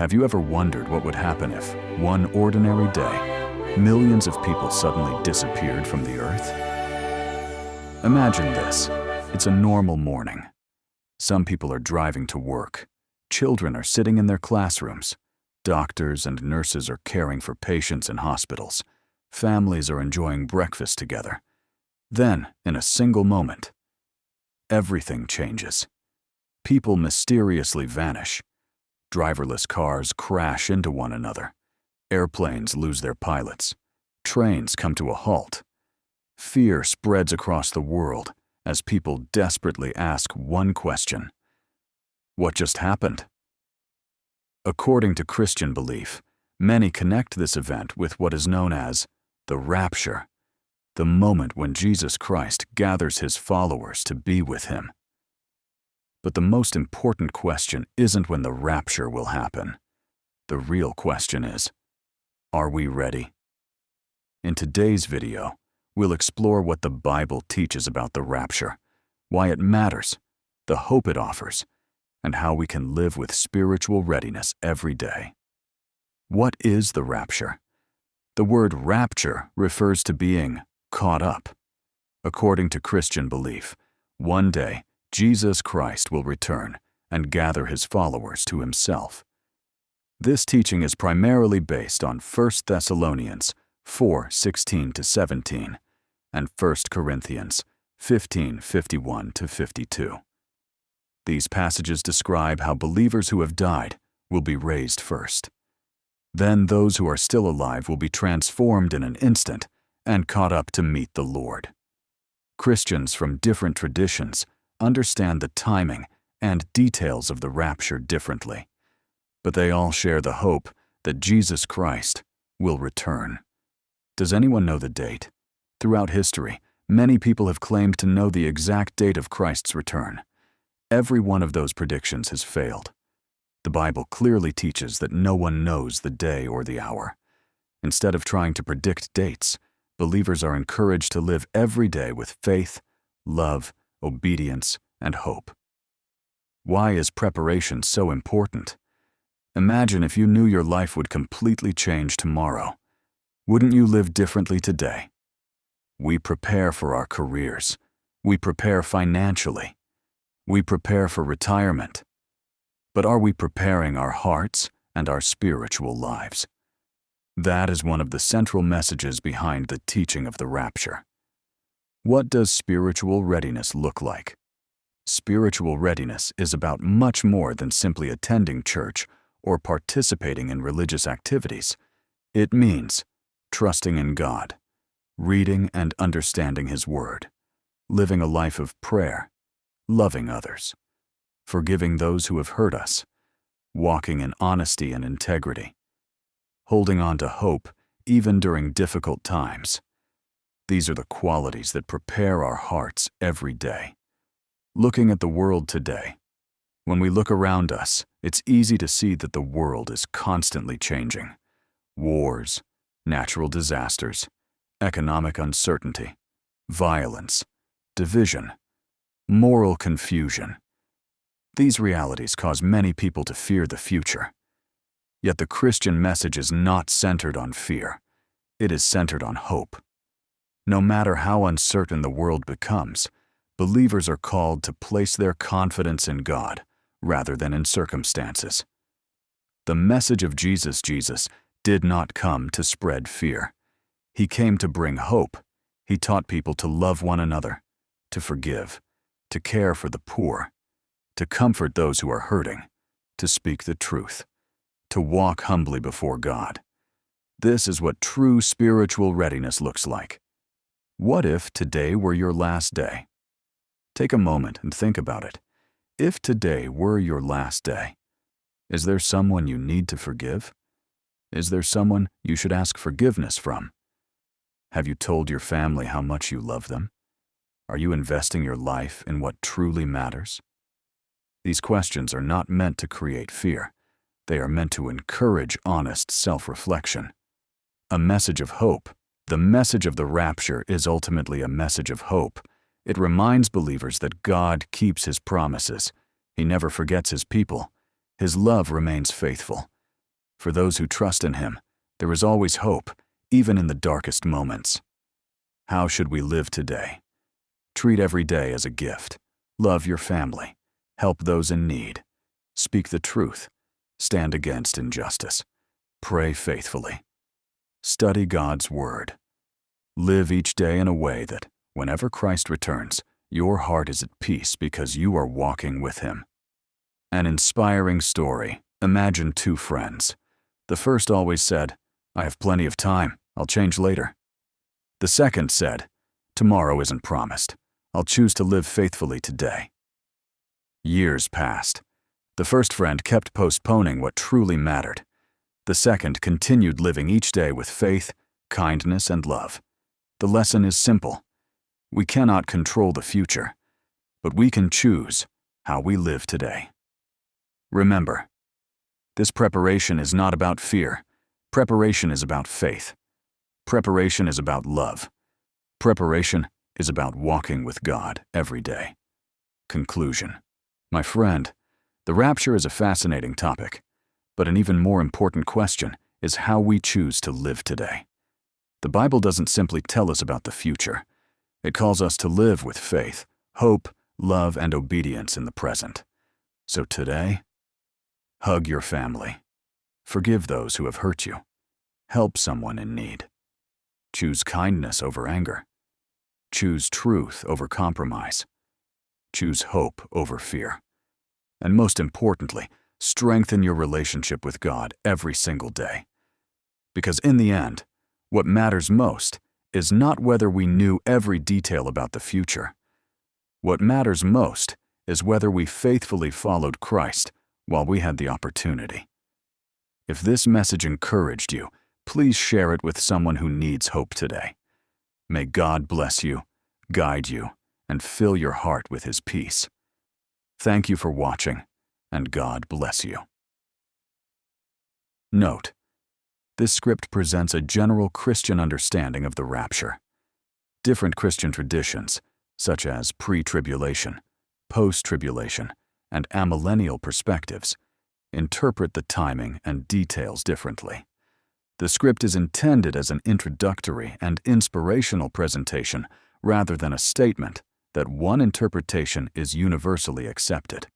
Have you ever wondered what would happen if, one ordinary day, millions of people suddenly disappeared from the earth? Imagine this. It's a normal morning. Some people are driving to work. Children are sitting in their classrooms. Doctors and nurses are caring for patients in hospitals. Families are enjoying breakfast together. Then, in a single moment, everything changes. People mysteriously vanish. Driverless cars crash into one another. Airplanes lose their pilots. Trains come to a halt. Fear spreads across the world as people desperately ask one question: what just happened? According to Christian belief, many connect this event with what is known as the Rapture, the moment when Jesus Christ gathers his followers to be with him. But the most important question isn't when the rapture will happen. The real question is, are we ready? In today's video, we'll explore what the Bible teaches about the rapture, why it matters, the hope it offers, and how we can live with spiritual readiness every day. What is the rapture? The word rapture refers to being caught up. According to Christian belief, one day Jesus Christ will return and gather his followers to himself. This teaching is primarily based on 1 Thessalonians 4:16-17 and 1 Corinthians 15:51-52. These passages describe how believers who have died will be raised first. Then those who are still alive will be transformed in an instant and caught up to meet the Lord. Christians from different traditions understand the timing and details of the rapture differently, but they all share the hope that Jesus Christ will return. Does anyone know the date? Throughout history, many people have claimed to know the exact date of Christ's return. Every one of those predictions has failed. The Bible clearly teaches that no one knows the day or the hour. Instead of trying to predict dates, believers are encouraged to live every day with faith, love, obedience, and hope. Why is preparation so important? Imagine if you knew your life would completely change tomorrow. Wouldn't you live differently today? We prepare for our careers. We prepare financially. We prepare for retirement. But are we preparing our hearts and our spiritual lives? That is one of the central messages behind the teaching of the rapture. What does spiritual readiness look like? Spiritual readiness is about much more than simply attending church or participating in religious activities. It means trusting in God, reading and understanding His Word, living a life of prayer, loving others, forgiving those who have hurt us, walking in honesty and integrity, holding on to hope even during difficult times. These are the qualities that prepare our hearts every day. Looking at the world today, when we look around us, it's easy to see that the world is constantly changing. Wars, natural disasters, economic uncertainty, violence, division, moral confusion. These realities cause many people to fear the future. Yet the Christian message is not centered on fear. It is centered on hope. No matter how uncertain the world becomes, believers are called to place their confidence in God rather than in circumstances. The message of Jesus did not come to spread fear. He came to bring hope. He taught people to love one another, to forgive, to care for the poor, to comfort those who are hurting, to speak the truth, to walk humbly before God. This is what true spiritual readiness looks like. What if today were your last day? Take a moment and think about it. If today were your last day, is there someone you need to forgive? Is there someone you should ask forgiveness from? Have you told your family how much you love them? Are you investing your life in what truly matters? These questions are not meant to create fear. They are meant to encourage honest self-reflection. A message of hope. The message of the rapture is ultimately a message of hope. It reminds believers that God keeps His promises. He never forgets His people. His love remains faithful. For those who trust in Him, there is always hope, even in the darkest moments. How should we live today? Treat every day as a gift. Love your family. Help those in need. Speak the truth. Stand against injustice. Pray faithfully. Study God's Word. Live each day in a way that, whenever Christ returns, your heart is at peace because you are walking with Him. An inspiring story. Imagine two friends. The first always said, "I have plenty of time. I'll change later." The second said, "Tomorrow isn't promised. I'll choose to live faithfully today." Years passed. The first friend kept postponing what truly mattered. The second continued living each day with faith, kindness, and love. The lesson is simple. We cannot control the future, but we can choose how we live today. Remember, this preparation is not about fear. Preparation is about faith. Preparation is about love. Preparation is about walking with God every day. Conclusion. My friend, the rapture is a fascinating topic, but an even more important question is how we choose to live today. The Bible doesn't simply tell us about the future. It calls us to live with faith, hope, love, and obedience in the present. So today, hug your family. Forgive those who have hurt you. Help someone in need. Choose kindness over anger. Choose truth over compromise. Choose hope over fear. And most importantly, strengthen your relationship with God every single day. Because in the end, what matters most is not whether we knew every detail about the future. What matters most is whether we faithfully followed Christ while we had the opportunity. If this message encouraged you, please share it with someone who needs hope today. May God bless you, guide you, and fill your heart with His peace. Thank you for watching, and God bless you. Note: this script presents a general Christian understanding of the rapture. Different Christian traditions, such as pre-tribulation, post-tribulation, and amillennial perspectives, interpret the timing and details differently. The script is intended as an introductory and inspirational presentation rather than a statement that one interpretation is universally accepted.